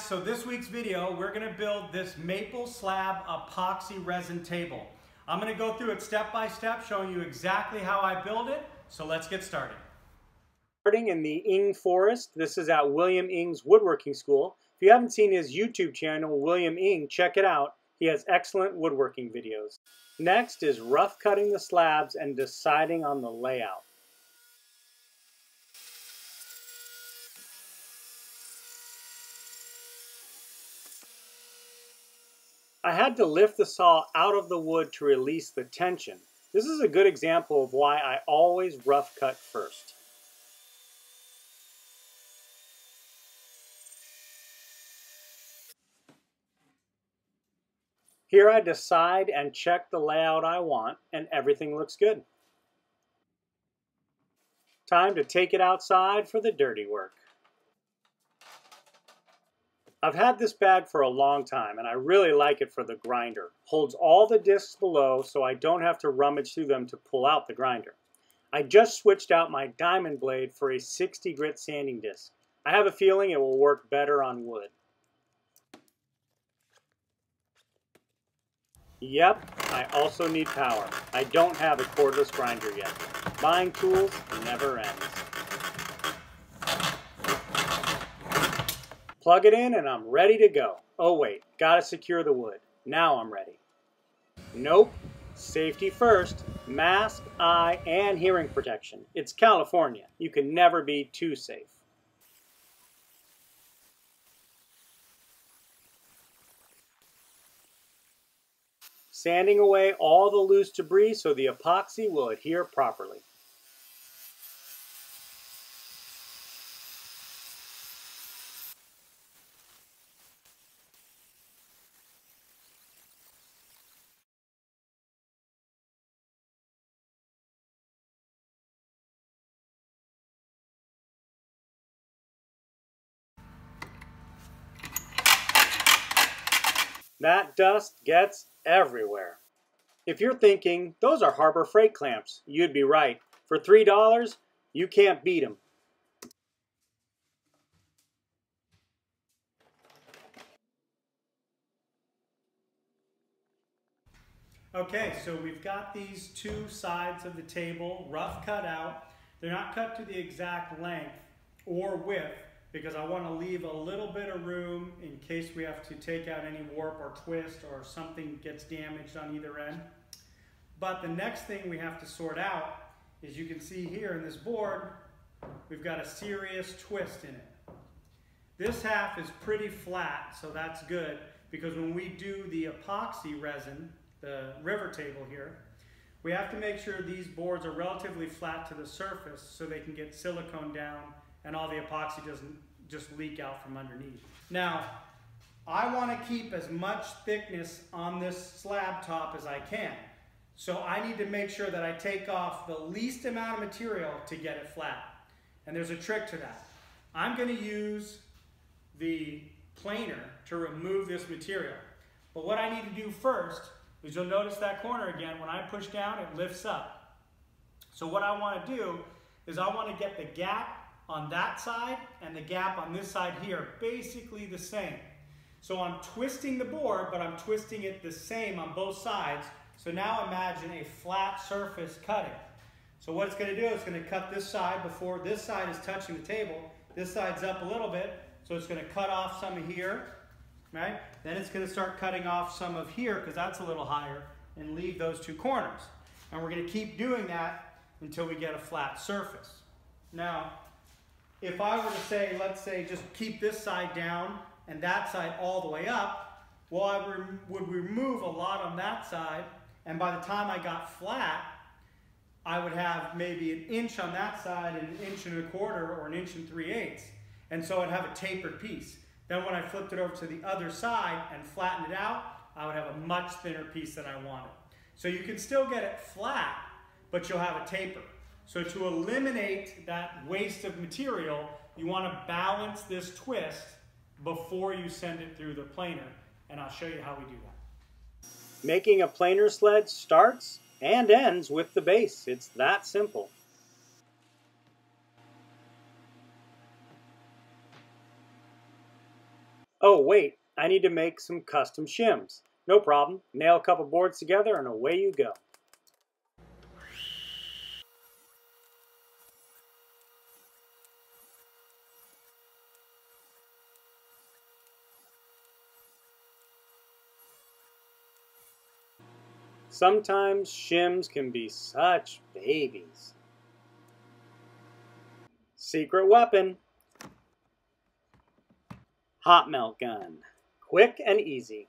so this week's video, we're going to build this maple slab epoxy resin table. I'm going to go through it step by step, showing you exactly how I build it, so let's get started. Starting in the Ing Forest, this is at William Ing's Woodworking School. If you haven't seen his YouTube channel, William Ing, check it out. He has excellent woodworking videos. Next is rough cutting the slabs and deciding on the layout. I had to lift the saw out of the wood to release the tension. This is a good example of why I always rough cut first. Here I decide and check the layout I want, and everything looks good. Time to take it outside for the dirty work. I've had this bag for a long time and I really like it for the grinder. Holds all the discs below so I don't have to rummage through them to pull out the grinder. I just switched out my diamond blade for a 60 grit sanding disc. I have a feeling it will work better on wood. Yep, I also need power. I don't have a cordless grinder yet. Buying tools never ends. Plug it in and I'm ready to go. Oh wait, gotta secure the wood. Now I'm ready. Nope, safety first. Mask, eye, and hearing protection. It's California. You can never be too safe. Sanding away all the loose debris so the epoxy will adhere properly. That dust gets everywhere. If you're thinking, those are Harbor Freight clamps, you'd be right. For $3, you can't beat them. Okay, so we've got these two sides of the table rough cut out. They're not cut to the exact length or width because I want to leave a little bit of room in case we have to take out any warp or twist or something gets damaged on either end. But the next thing we have to sort out is, you can see here in this board, we've got a serious twist in it. This half is pretty flat, so that's good, because when we do the epoxy resin, the river table here, we have to make sure these boards are relatively flat to the surface so they can get silicone down and all the epoxy doesn't just leak out from underneath. Now, I want to keep as much thickness on this slab top as I can. So I need to make sure that I take off the least amount of material to get it flat. And there's a trick to that. I'm going to use the planer to remove this material. But what I need to do first is, you'll notice that corner again, when I push down, it lifts up. So what I want to do is I want to get the gap on that side and the gap on this side here basically the same. So I'm twisting the board, but I'm twisting it the same on both sides. So now imagine a flat surface cutting. So what it's going to do is it's going to cut this side before this side is touching the table. This side's up a little bit, so it's going to cut off some of here, right? Then it's going to start cutting off some of here because that's a little higher, and leave those two corners. And we're going to keep doing that until we get a flat surface. Now, if I were to say, let's say, just keep this side down and that side all the way up, well, I would remove a lot on that side, and by the time I got flat, I would have maybe 1 inch on that side and 1 1/4 or 1 3/8 inches. And so I'd have a tapered piece. Then when I flipped it over to the other side and flattened it out, I would have a much thinner piece than I wanted. So you can still get it flat, but you'll have a taper. So to eliminate that waste of material, you want to balance this twist before you send it through the planer. And I'll show you how we do that. Making a planer sled starts and ends with the base. It's that simple. Oh wait, I need to make some custom shims. No problem, nail a couple boards together and away you go. Sometimes shims can be such babies. Secret weapon. Hot melt gun. Quick and easy.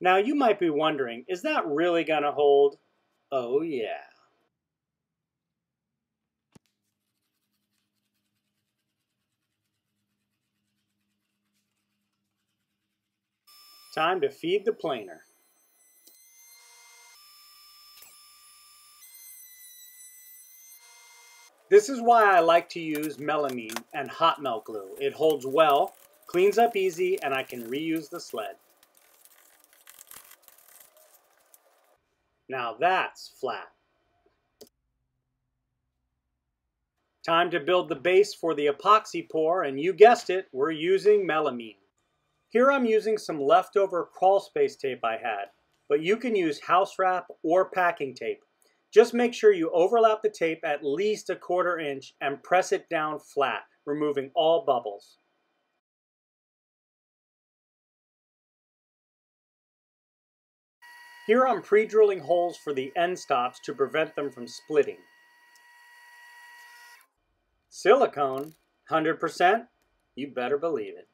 Now you might be wondering, is that really gonna hold? Oh yeah. Time to feed the planer. This is why I like to use melamine and hot melt glue. It holds well, cleans up easy, and I can reuse the sled. Now that's flat. Time to build the base for the epoxy pour, and you guessed it, we're using melamine. Here I'm using some leftover crawl space tape I had, but you can use house wrap or packing tape. Just make sure you overlap the tape at least a 1/4 inch and press it down flat, removing all bubbles. Here I'm pre-drilling holes for the end stops to prevent them from splitting. Silicone, 100%? You better believe it.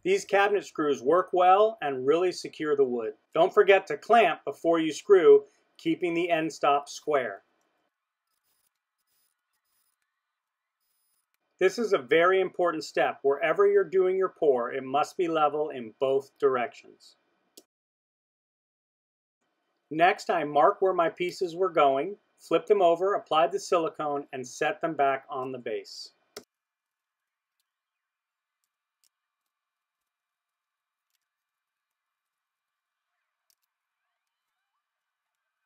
These cabinet screws work well and really secure the wood. Don't forget to clamp before you screw, keeping the end stop square. This is a very important step. Wherever you're doing your pour, it must be level in both directions. Next, I mark where my pieces were going, flip them over, applied the silicone, and set them back on the base.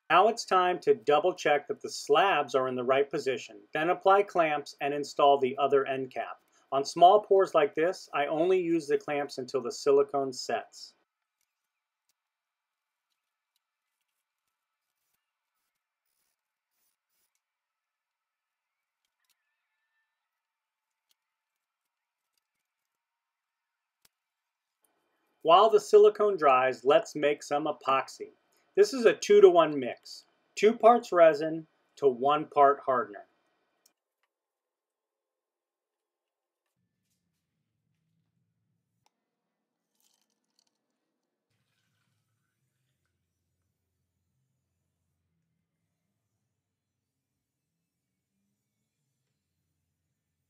Now it's time to double check that the slabs are in the right position, then apply clamps and install the other end cap. On small pours like this, I only use the clamps until the silicone sets. While the silicone dries, let's make some epoxy. This is a 2-to-1 mix, 2 parts resin to 1 part hardener.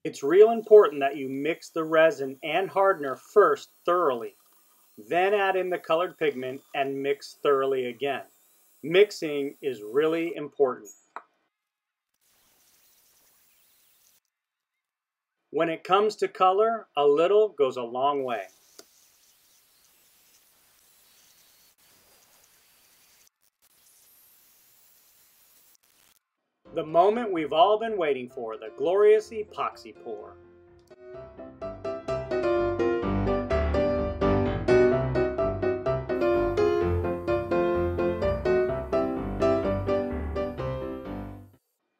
It's real important that you mix the resin and hardener first thoroughly, then add in the colored pigment and mix thoroughly again. Mixing is really important. When it comes to color, a little goes a long way. The moment we've all been waiting for, the glorious epoxy pour.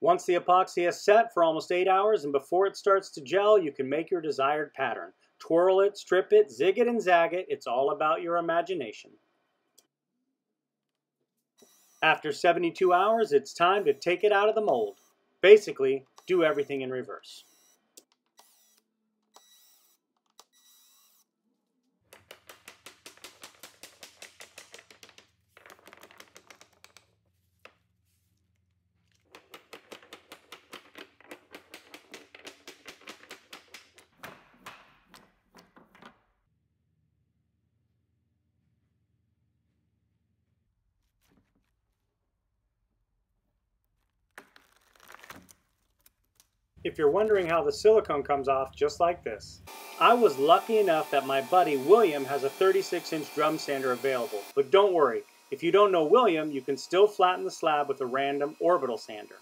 Once the epoxy has set for almost 8 hours and before it starts to gel, you can make your desired pattern. Twirl it, strip it, zig it and zag it. It's all about your imagination. After 72 hours, it's time to take it out of the mold. Basically, do everything in reverse. if you're wondering how the silicone comes off, just like this. I was lucky enough that my buddy William has a 36-inch drum sander available, but don't worry, if you don't know William, you can still flatten the slab with a random orbital sander.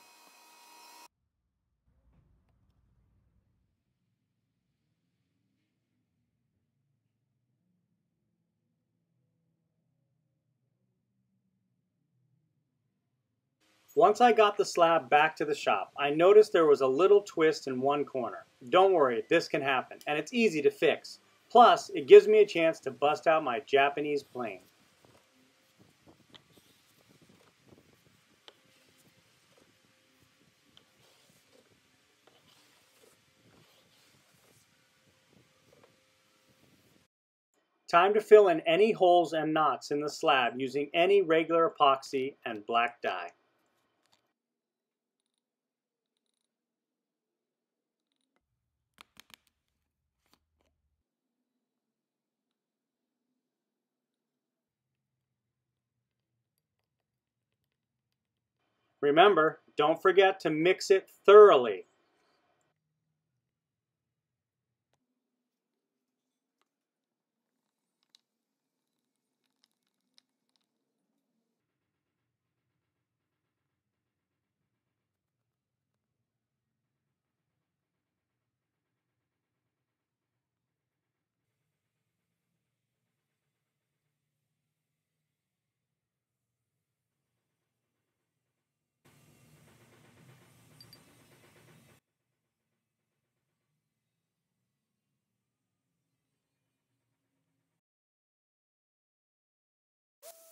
Once I got the slab back to the shop, I noticed there was a little twist in one corner. Don't worry, this can happen, and it's easy to fix. Plus, it gives me a chance to bust out my Japanese plane. Time to fill in any holes and knots in the slab using any regular epoxy and black dye. Remember, don't forget to mix it thoroughly.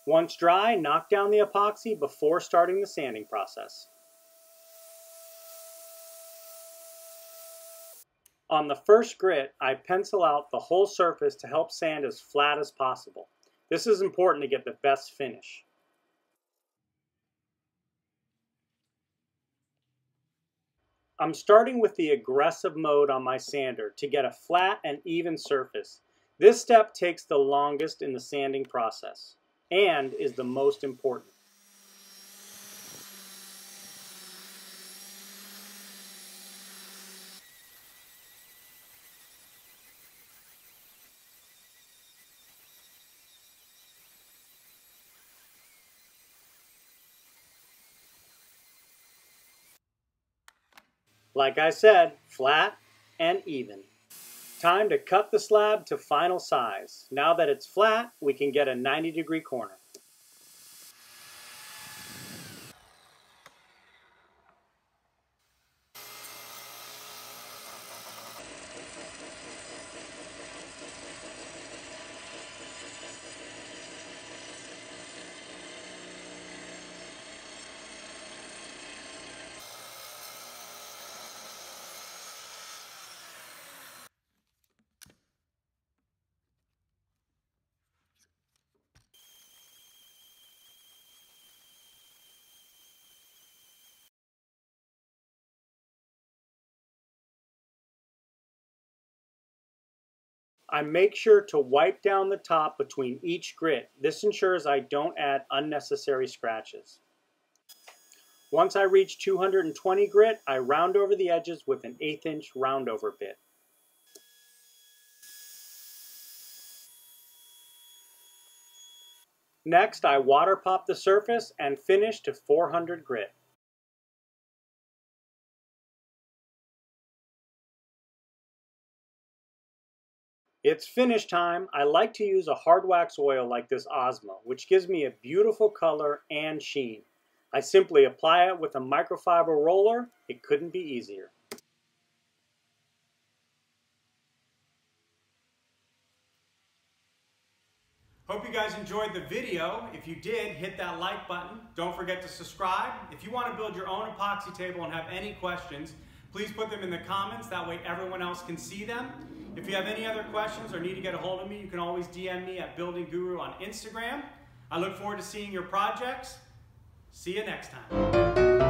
Once dry, knock down the epoxy before starting the sanding process. On the first grit, I pencil out the whole surface to help sand as flat as possible. This is important to get the best finish. I'm starting with the aggressive mode on my sander to get a flat and even surface. This step takes the longest in the sanding process and is the most important. Like I said, flat and even. Time to cut the slab to final size. Now that it's flat, we can get a 90-degree corner. I make sure to wipe down the top between each grit. This ensures I don't add unnecessary scratches. Once I reach 220 grit, I round over the edges with an 1/8-inch roundover bit. Next, I water pop the surface and finish to 400 grit. It's finish time. I like to use a hard wax oil like this Osmo, which gives me a beautiful color and sheen. I simply apply it with a microfiber roller. It couldn't be easier. Hope you guys enjoyed the video. If you did, hit that like button. Don't forget to subscribe. If you want to build your own epoxy table and have any questions, please put them in the comments. That way everyone else can see them. If you have any other questions or need to get a hold of me, you can always DM me at Building Guru on Instagram. I look forward to seeing your projects. See you next time.